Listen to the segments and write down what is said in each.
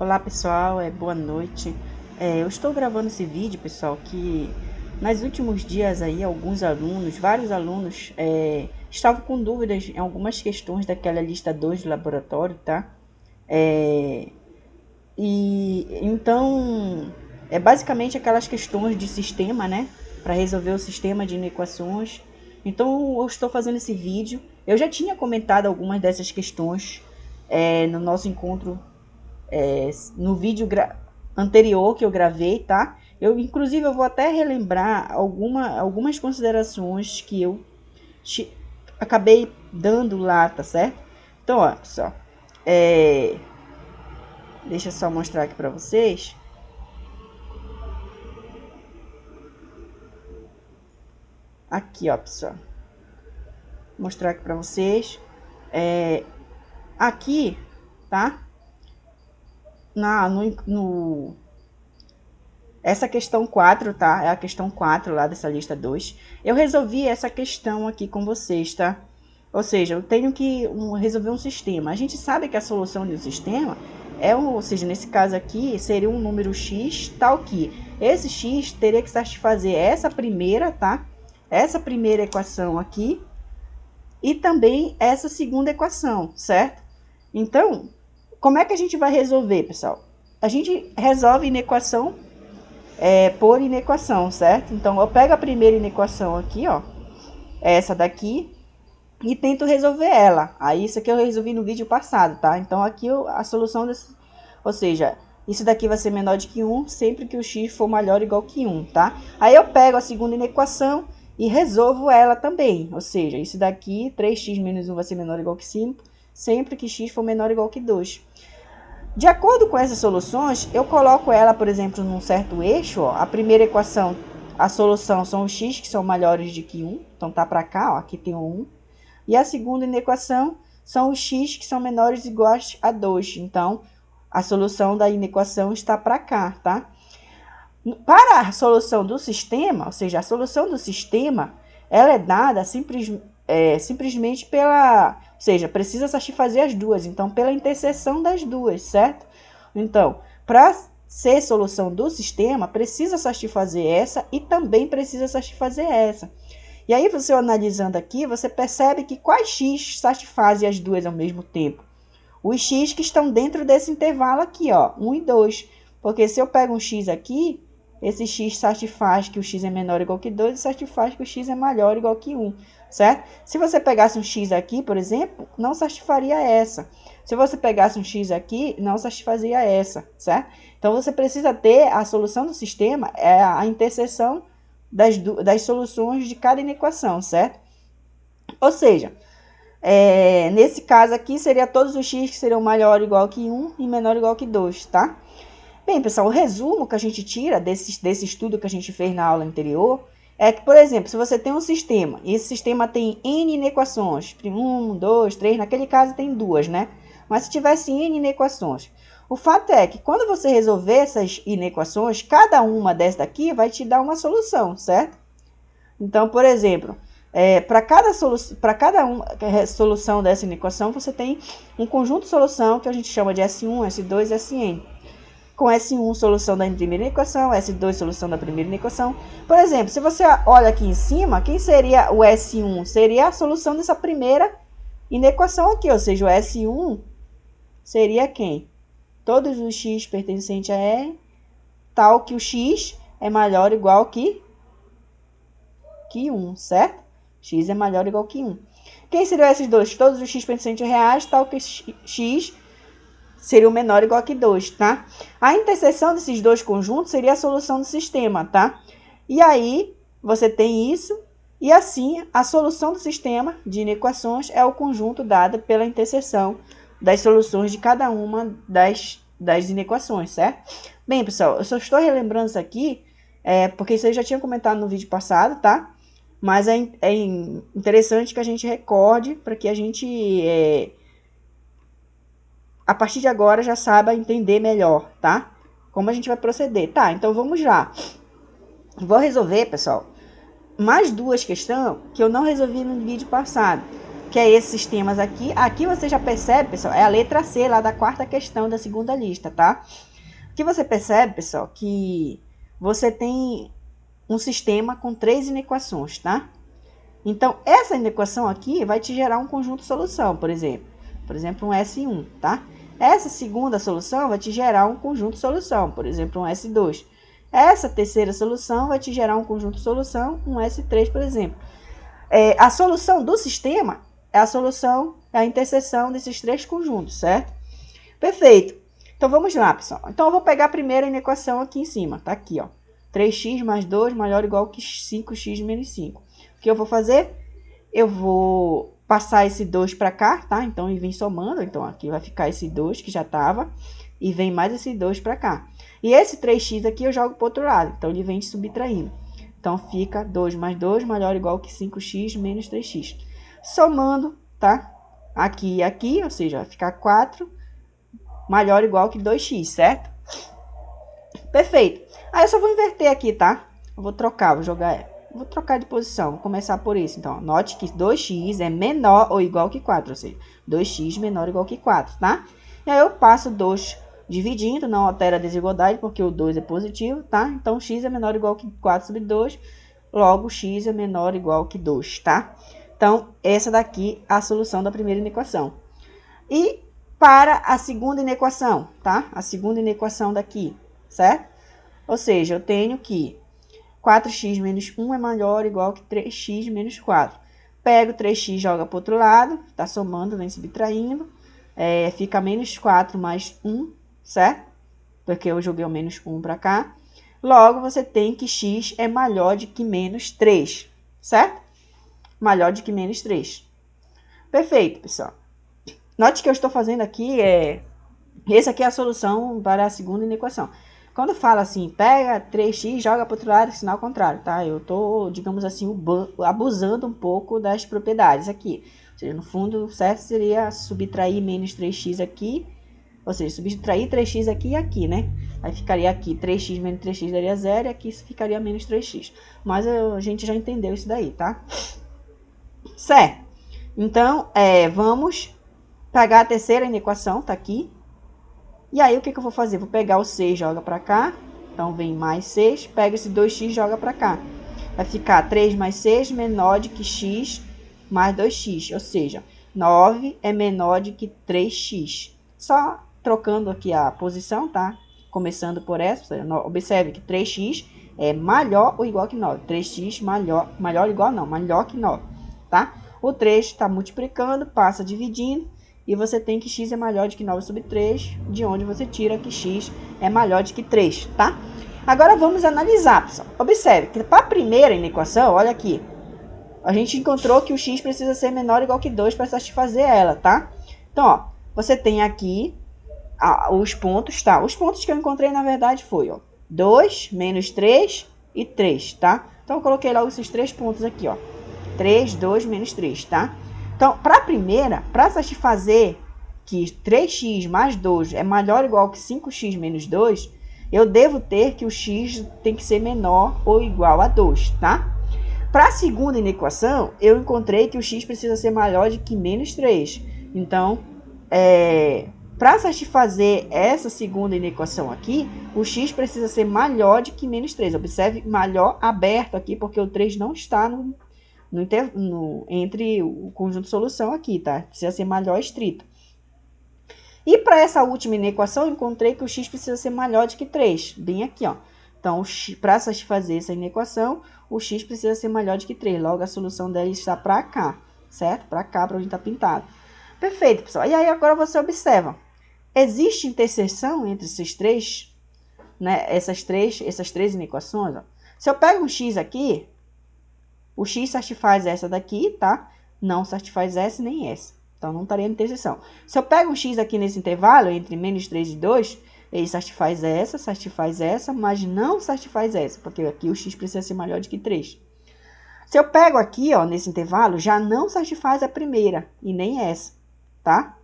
Olá pessoal, boa noite. Eu estou gravando esse vídeo, pessoal, que nos últimos dias aí vários alunos estavam com dúvidas em algumas questões daquela lista 2 do laboratório, tá? E então é basicamente aquelas questões de sistema, né? Para resolver o sistema de inequações. Então eu estou fazendo esse vídeo. Eu já tinha comentado algumas dessas questões no nosso encontro no vídeo anterior que eu gravei, tá? Inclusive, eu vou até relembrar algumas considerações que eu acabei dando lá, tá certo? Então, ó, só. Deixa eu só mostrar aqui para vocês. Aqui, ó, pessoal. Vou mostrar aqui para vocês. Aqui, tá? Essa questão 4, tá? É a questão 4 lá dessa lista 2. Eu resolvi essa questão aqui com vocês, tá? Ou seja, eu tenho que resolver um sistema. A gente sabe que a solução de um sistema ou seja, nesse caso aqui, seria um número x tal que esse x teria que satisfazer essa primeira, tá? Essa primeira equação aqui e também essa segunda equação, certo? Então, como é que a gente vai resolver, pessoal? A gente resolve inequação por inequação, certo? Então, eu pego a primeira inequação aqui, ó, essa daqui, e tento resolver ela. Aí, isso aqui eu resolvi no vídeo passado, tá? Então, aqui a solução desse... Ou seja, isso daqui vai ser menor do que 1 sempre que o x for maior ou igual que 1, tá? Aí, eu pego a segunda inequação e resolvo ela também. Ou seja, isso daqui, 3x menos 1 vai ser menor ou igual que 5, sempre que x for menor ou igual que 2. De acordo com essas soluções, eu coloco ela, por exemplo, num certo eixo. Ó. A primeira equação, a solução são os x que são maiores do que 1. Então, tá para cá, ó, aqui tem o 1. E a segunda inequação são os x que são menores ou iguais a 2. Então, a solução da inequação está para cá, tá? Para a solução do sistema, ou seja, a solução do sistema, ela é dada simplesmente pela... Ou seja, precisa satisfazer as duas, então pela interseção das duas, certo? Então, para ser solução do sistema, precisa satisfazer essa e também precisa satisfazer essa. E aí, você analisando aqui, você percebe que quais x satisfazem as duas ao mesmo tempo? Os x que estão dentro desse intervalo aqui, ó, 1 e 2. Porque se eu pego um x aqui, esse x satisfaz que o x é menor ou igual que 2 e satisfaz que o x é maior ou igual que 1, certo? Se você pegasse um x aqui, por exemplo, não satisfaria essa. Se você pegasse um x aqui, não satisfazia essa, certo? Então, você precisa ter a solução do sistema, a interseção das soluções de cada inequação, certo? Ou seja, nesse caso aqui, seria todos os x que seriam maior ou igual que 1 e menor ou igual que 2, tá? Bem, pessoal, o resumo que a gente tira desse estudo que a gente fez na aula anterior é que, por exemplo, se você tem um sistema, e esse sistema tem n inequações, 1, 2, 3, naquele caso tem 2, né? Mas se tivesse n inequações, o fato é que quando você resolver essas inequações, cada uma dessas daqui vai te dar uma solução, certo? Então, por exemplo, para cada solução dessa inequação, você tem um conjunto de solução que a gente chama de S1, S2 e Sn. Com S1, solução da primeira inequação, S2, solução da primeira inequação. Por exemplo, se você olha aqui em cima, quem seria o S1? Seria a solução dessa primeira inequação aqui, ou seja, o S1 seria quem? Todos os x pertencentes a R, tal que o x é maior ou igual que 1, certo? X é maior ou igual que 1. Quem seriam esses dois? Todos os x pertencentes a reais, tal que x seria o menor ou igual que 2, tá? A interseção desses dois conjuntos seria a solução do sistema, tá? E aí, você tem isso, e assim, a solução do sistema de inequações é o conjunto dado pela interseção das soluções de cada uma das inequações, certo? Bem, pessoal, eu só estou relembrando isso aqui, porque isso eu já tinha comentado no vídeo passado, tá? Mas é interessante que a gente recorde para que a gente, a partir de agora, já saiba entender melhor, tá? Como a gente vai proceder. Tá, então vamos lá. Vou resolver, pessoal, mais duas questões que eu não resolvi no vídeo passado. que é esses sistemas aqui. Aqui você já percebe, pessoal, é a letra C lá da quarta questão da segunda lista, tá? Aqui você percebe, pessoal, que você tem um sistema com 3 inequações, tá? Então, essa inequação aqui vai te gerar um conjunto de solução, por exemplo. Por exemplo, um S1, tá? Essa segunda solução vai te gerar um conjunto de solução, por exemplo, um S2. Essa terceira solução vai te gerar um conjunto de solução, um S3, por exemplo. A solução do sistema é a solução, é a interseção desses 3 conjuntos, certo? Perfeito. Então, vamos lá, pessoal. Então, eu vou pegar a primeira inequação aqui em cima, tá aqui, ó. 3x mais 2 maior ou igual que 5x menos 5. O que eu vou fazer? Eu vou passar esse 2 para cá, tá? Então, ele vem somando. Então, aqui vai ficar esse 2 que já estava. E vem mais esse 2 para cá. E esse 3x aqui eu jogo para o outro lado. Então, ele vem subtraindo. Então, fica 2 mais 2 maior ou igual que 5x menos 3x. Somando, tá? Aqui e aqui, ou seja, vai ficar 4 maior ou igual que 2x, certo? Perfeito. Aí eu só vou inverter aqui, tá? Eu vou trocar, vou trocar de posição. Vou começar por isso. Então, note que 2x é menor ou igual que 4, ou seja, 2x menor ou igual que 4, tá? E aí eu passo 2 dividindo, não altera a desigualdade, porque o 2 é positivo, tá? Então, x é menor ou igual que 4 sobre 2, logo x é menor ou igual que 2, tá? Então, essa daqui é a solução da primeira inequação. E para a segunda inequação, tá? A segunda inequação daqui, certo? Ou seja, eu tenho que 4x menos 1 é maior ou igual que 3x menos 4. Pego 3x, joga para o outro lado, tá somando, vem subtraindo. Fica menos 4 mais 1, certo? Porque eu joguei o menos 1 para cá. Logo, você tem que x é maior do que menos 3, certo? Maior do que menos 3. Perfeito, pessoal. Note que eu estou fazendo aqui, essa aqui é a solução para a segunda inequação. Quando fala assim, pega 3x, joga para o outro lado, sinal contrário, tá? Eu estou, digamos assim, abusando um pouco das propriedades aqui. Ou seja, no fundo, o certo seria subtrair menos 3x aqui, ou seja, subtrair 3x aqui e aqui, né? Aí ficaria aqui 3x menos 3x daria 0 e aqui ficaria menos 3x. Mas a gente já entendeu isso daí, tá? Certo. Então, vamos pegar a terceira inequação, tá aqui. E aí, o que eu vou fazer? Vou pegar o 6, joga para cá. Então, vem mais 6. Pega esse 2x, joga para cá. Vai ficar 3 mais 6 menor do que x mais 2x. Ou seja, 9 é menor do que 3x. Só trocando aqui a posição, tá? Começando por essa. Observe que 3x é maior ou igual que 9. 3x maior ou igual não, maior que 9, tá? O 3 está multiplicando, passa dividindo. E você tem que x é maior do que 9 sobre 3, de onde você tira que x é maior do que 3, tá? Agora vamos analisar, pessoal. Observe que para a primeira inequação, olha aqui, a gente encontrou que o x precisa ser menor ou igual que 2 para satisfazer ela, tá? Então, ó, você tem aqui os pontos, tá? Os pontos que eu encontrei, na verdade, foi, ó, 2, menos 3 e 3, tá? Então, eu coloquei logo esses 3 pontos aqui, ó. 3, 2, menos 3, tá? Então, para a primeira, para satisfazer que 3x mais 2 é maior ou igual que 5x menos 2, eu devo ter que o x tem que ser menor ou igual a 2, tá? Para a segunda inequação, eu encontrei que o x precisa ser maior do que menos 3. Então, para satisfazer essa segunda inequação aqui, o x precisa ser maior do que menos 3. Observe, maior aberto aqui, porque o 3 não está entre o conjunto de solução aqui, tá? Precisa ser maior estrito. E para essa última inequação, eu encontrei que o x precisa ser maior do que 3, bem aqui, ó. Então, para satisfazer essa inequação, o x precisa ser maior do que 3. Logo, a solução dela está para cá, certo? Para cá, para onde está pintado. Perfeito, pessoal. E aí, agora você observa. Existe interseção entre esses três, né? Essas três inequações, ó. Se eu pego um x aqui, o x satisfaz essa daqui, tá? Não satisfaz essa nem essa. Então, não estaria em interseção. Se eu pego um x aqui nesse intervalo, entre menos 3 e 2, ele satisfaz essa, mas não satisfaz essa, porque aqui o x precisa ser maior do que 3. Se eu pego aqui, ó, nesse intervalo, já não satisfaz a primeira e nem essa, tá?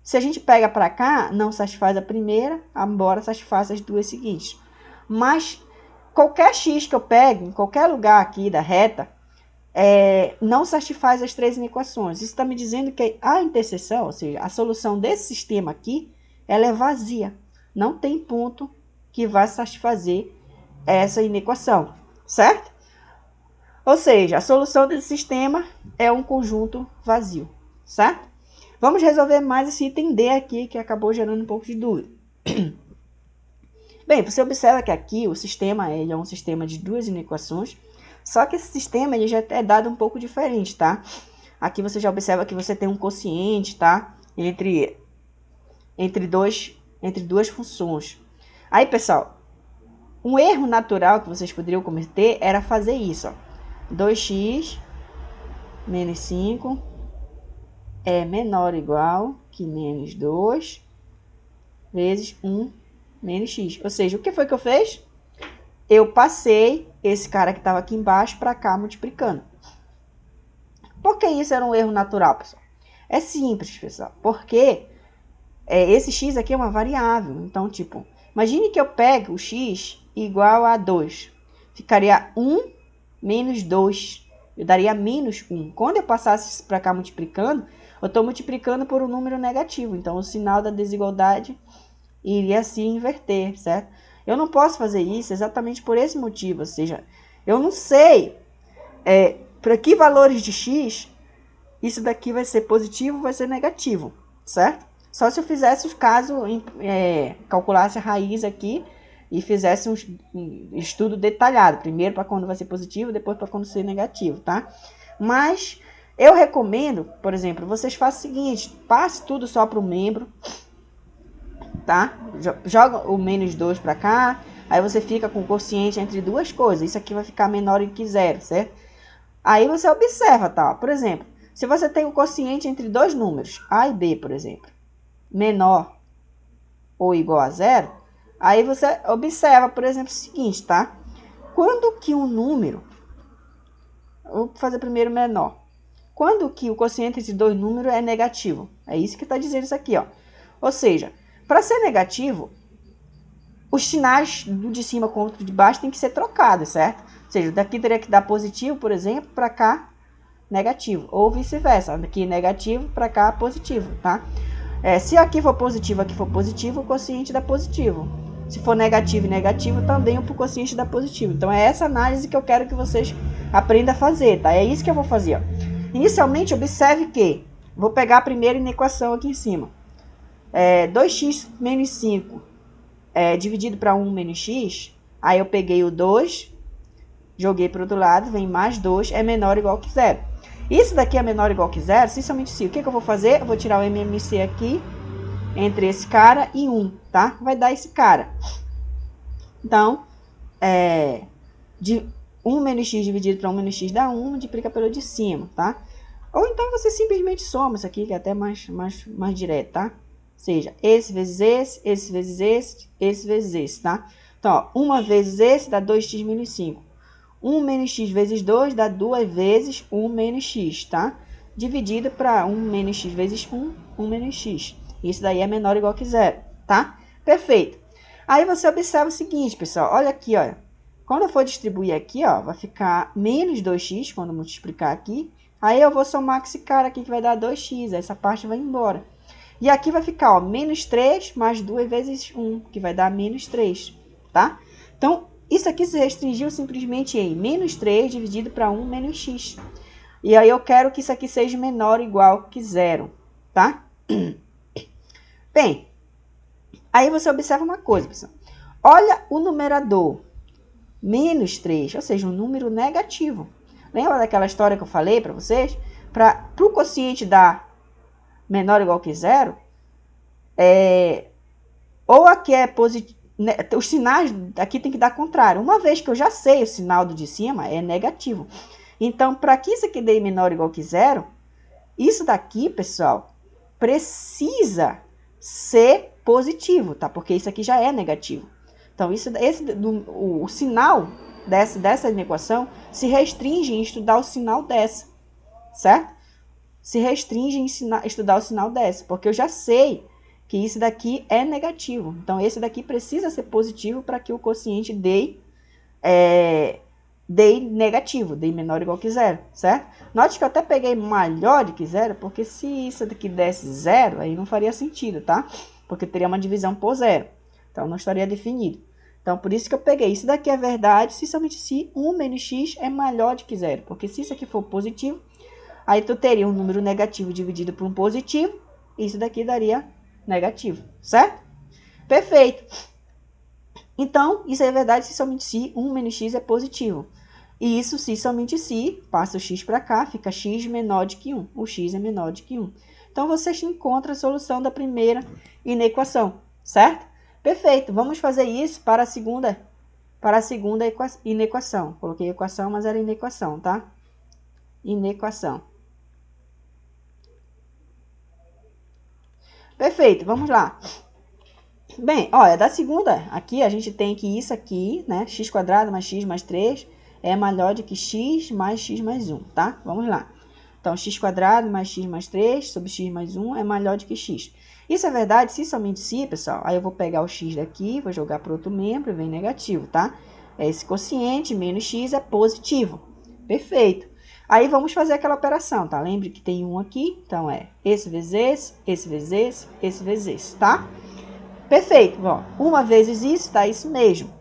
Se a gente pega para cá, não satisfaz a primeira, embora satisfaça as duas seguintes. Mas qualquer x que eu pegue, em qualquer lugar aqui da reta, não satisfaz as três inequações. Isso está me dizendo que a interseção, ou seja, a solução desse sistema aqui, ela é vazia. Não tem ponto que vai satisfazer essa inequação, certo? Ou seja, a solução desse sistema é um conjunto vazio, certo? Vamos resolver mais esse item D aqui, que acabou gerando um pouco de dúvida. Bem, você observa que aqui o sistema ele é um sistema de duas inequações, só que esse sistema ele já é dado um pouco diferente, tá? Aqui você já observa que você tem um quociente, tá? Entre duas funções. Aí, pessoal, um erro natural que vocês poderiam cometer era fazer isso, ó. 2x menos 5 é menor ou igual que menos 2 vezes 1 menos x. Ou seja, o que foi que eu fiz? Eu passei esse cara que estava aqui embaixo para cá multiplicando. Por que isso era um erro natural, pessoal? É simples, pessoal. Porque esse x aqui é uma variável. Então, tipo, imagine que eu pegue o x igual a 2. Ficaria 1 menos 2. Eu daria menos 1. Quando eu passasse isso para cá multiplicando, eu estou multiplicando por um número negativo. Então, o sinal da desigualdade iria se inverter, certo? Eu não posso fazer isso exatamente por esse motivo. Ou seja, eu não sei para que valores de x isso daqui vai ser positivo ou vai ser negativo, certo? Só se eu fizesse o caso, calculasse a raiz aqui e fizesse um estudo detalhado. Primeiro para quando vai ser positivo, depois para quando ser negativo, tá? Mas eu recomendo, por exemplo, vocês façam o seguinte, passe tudo só para o membro, tá? Joga o menos 2 para cá, aí você fica com o quociente entre duas coisas. Isso aqui vai ficar menor do que zero, certo? Aí você observa, tá? Por exemplo, se você tem um quociente entre dois números, A e B, por exemplo, menor ou igual a zero, aí você observa, por exemplo, o seguinte, tá? Quando que um número, vou fazer primeiro menor, quando que o quociente entre dois números é negativo? É isso que está dizendo isso aqui, ó. Ou seja, para ser negativo, os sinais do de cima contra o de baixo tem que ser trocados, certo? Ou seja, daqui teria que dar positivo, por exemplo, para cá negativo, ou vice-versa, daqui negativo para cá positivo, tá? Se aqui for positivo, o quociente dá positivo. Se for negativo e negativo, também o quociente dá positivo. Então é essa análise que eu quero que vocês aprendam a fazer, tá? É isso que eu vou fazer, ó. Inicialmente, observe que vou pegar a primeira inequação aqui em cima. 2x menos 5 dividido para 1 menos x, aí eu peguei o 2, joguei para o outro lado, vem mais 2, é menor ou igual que zero. Isso daqui é menor ou igual que zero, essencialmente se. O que eu vou fazer? Eu vou tirar o MMC aqui, entre esse cara e 1, tá? Vai dar esse cara. Então, de 1 menos x dividido para 1 menos x dá 1, multiplica pelo de cima, tá? Ou então você simplesmente soma isso aqui, que é até mais direto, tá? Ou seja, esse vezes esse vezes esse vezes esse, tá? Então, ó, 1 vezes esse dá 2x menos 5. 1 menos x vezes 2 dá 2 vezes 1 menos x, tá? Dividido para 1 menos x vezes 1, 1 menos x. Isso daí é menor ou igual que zero, tá? Perfeito. Aí você observa o seguinte, pessoal. Olha aqui, ó. Quando eu for distribuir aqui, ó, vai ficar menos 2x quando eu multiplicar aqui. Aí eu vou somar com esse cara aqui que vai dar 2x. Essa parte vai embora. E aqui vai ficar, ó, menos 3 mais 2 vezes 1, que vai dar menos 3, tá? Então, isso aqui se restringiu simplesmente em menos 3 dividido para 1 menos x. E aí eu quero que isso aqui seja menor ou igual que zero, tá? Bem, aí você observa uma coisa, pessoal. Olha o numerador, menos 3, ou seja, um número negativo. Lembra daquela história que eu falei para vocês? Para o quociente dar menor ou igual que zero, ou aqui é positivo, os sinais aqui tem que dar contrário. Uma vez que eu já sei o sinal do de cima, é negativo. Então, para que isso aqui dê menor ou igual que zero, isso daqui, pessoal, precisa ser positivo, tá? Porque isso aqui já é negativo. Então, o sinal dessa equação se restringe em estudar o sinal dessa, certo? Se restringe em estudar o sinal dessa, porque eu já sei que isso daqui é negativo. Então, esse daqui precisa ser positivo para que o quociente dê dei negativo, dei menor ou igual que zero, certo? Note que eu até peguei maior do que zero, porque se isso daqui desse zero, aí não faria sentido, tá? Porque teria uma divisão por zero, então não estaria definido. Então, por isso que eu peguei. Isso daqui é verdade se somente se 1 menos x é maior do que zero, porque se isso aqui for positivo, aí tu teria um número negativo dividido por um positivo, isso daqui daria negativo, certo? Perfeito. Então, isso é verdade se somente se 1 menos x é positivo. E isso se somente se, passa o x para cá, fica x menor do que 1. O x é menor do que 1. Então, você encontra a solução da primeira inequação, certo? Perfeito. Vamos fazer isso para a segunda inequação. Coloquei equação, mas era inequação, tá? Inequação. Perfeito, vamos lá. Bem, olha, da segunda, aqui a gente tem que isso aqui, né? X² mais x mais 3 é maior do que x mais 1, tá? Vamos lá. Então, x² mais x mais 3 sobre x mais 1 é maior do que x. Isso é verdade se somente se, pessoal. Aí eu vou pegar o x daqui, vou jogar para outro membro e vem negativo, tá? Esse quociente menos x é positivo. Perfeito. Aí vamos fazer aquela operação, tá? Lembre que tem 1 aqui, então é esse vezes esse vezes esse vezes esse, tá? Perfeito. Ó, 1 vezes isso dá isso mesmo.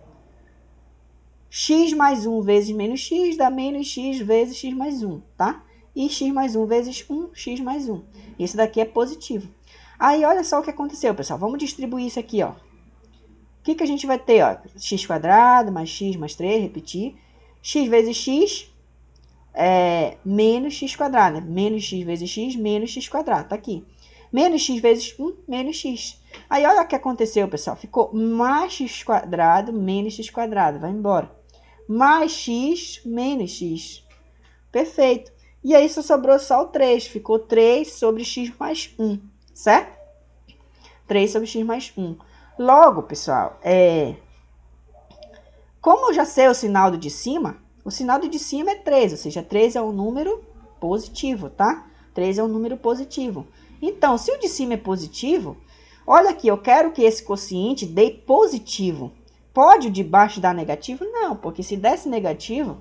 X mais 1 vezes menos x dá menos x vezes x mais 1, tá? E x mais 1 vezes 1, x mais 1. Isso daqui é positivo. Aí, olha só o que aconteceu, pessoal. Vamos distribuir isso aqui, ó. O que a gente vai ter, ó? X² mais x mais 3, repetir. X vezes x é menos x², né? Menos x vezes x, menos x², tá aqui. Menos x vezes 1, menos x. Aí, olha o que aconteceu, pessoal. Ficou mais x² menos x². Vai embora. Mais x menos x. Perfeito. E aí, só sobrou só o 3. Ficou 3 sobre x mais 1, certo? 3 sobre x mais 1. Logo, pessoal, como eu já sei o sinal do de cima, o sinal do de cima é 3, ou seja, 3 é um número positivo, tá? 3 é um número positivo. Então, se o de cima é positivo, olha aqui, eu quero que esse quociente dê positivo. Pode o de baixo dar negativo? Não, porque se desse negativo,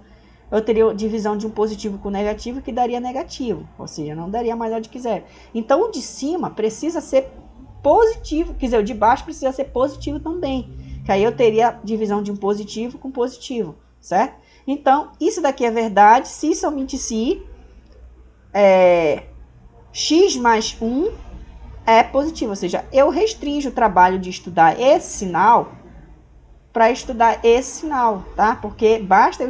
eu teria divisão de um positivo com negativo que daria negativo, ou seja, não daria maior do que zero. Então, o de cima precisa ser positivo, quer dizer, o de baixo precisa ser positivo também, que aí eu teria divisão de um positivo com positivo, certo? Então, isso daqui é verdade se somente se x mais 1 é positivo, ou seja, eu restringo o trabalho de estudar esse sinal para estudar esse sinal, tá? Porque basta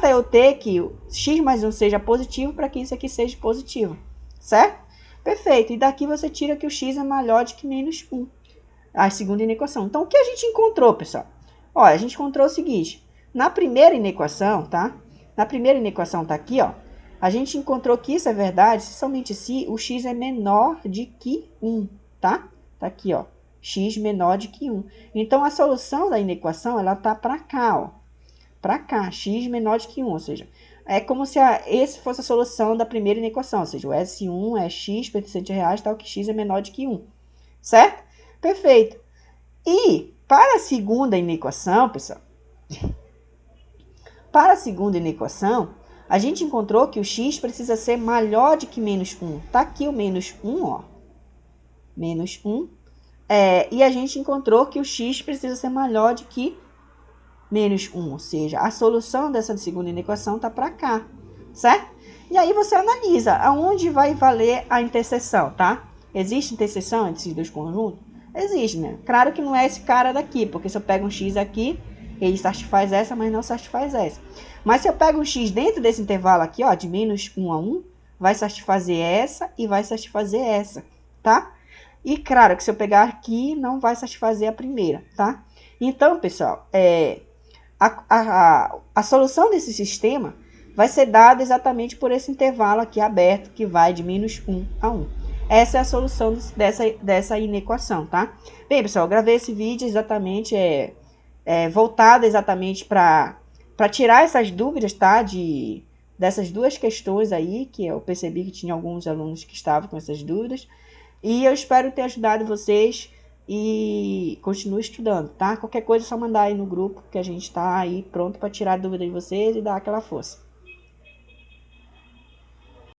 eu ter que x mais 1 seja positivo para que isso aqui seja positivo, certo? Perfeito. E daqui você tira que o x é maior do que menos 1, a segunda inequação. Então, o que a gente encontrou, pessoal? Olha, a gente encontrou o seguinte. Na primeira inequação, tá? Na primeira inequação tá aqui, ó. A gente encontrou que isso é verdade se somente se o x é menor de que 1, tá? Tá aqui, ó. X menor de que 1. Então, a solução da inequação, ela tá para cá, ó. Para cá, x menor de que 1, ou seja, é como se esse fosse a solução da primeira inequação, ou seja, o S1 é x per R$100, tal que x é menor de que 1, certo? Perfeito. E para a segunda inequação, pessoal, a gente encontrou que o x precisa ser maior do que menos 1. Tá aqui o menos 1, ó. Menos 1. E a gente encontrou que o x precisa ser maior do que menos 1. Ou seja, a solução dessa segunda inequação está para cá, certo? E aí você analisa aonde vai valer a interseção, tá? Existe interseção entre esses dois conjuntos? Existe, né? Claro que não é esse cara daqui, porque se eu pego um x aqui, ele satisfaz essa, mas não satisfaz essa. Mas se eu pego um x dentro desse intervalo aqui, ó, de menos 1 a 1, vai satisfazer essa e vai satisfazer essa, tá? E claro que se eu pegar aqui, não vai satisfazer a primeira, tá? Então, pessoal, a solução desse sistema vai ser dada exatamente por esse intervalo aqui aberto, que vai de menos 1 a 1. Essa é a solução dessa inequação, tá? Bem, pessoal, eu gravei esse vídeo exatamente, voltado exatamente para tirar essas dúvidas, tá? Dessas duas questões aí, que eu percebi que tinha alguns alunos que estavam com essas dúvidas. E eu espero ter ajudado vocês e continue estudando, tá? Qualquer coisa é só mandar aí no grupo que a gente tá aí pronto para tirar a dúvida de vocês e dar aquela força.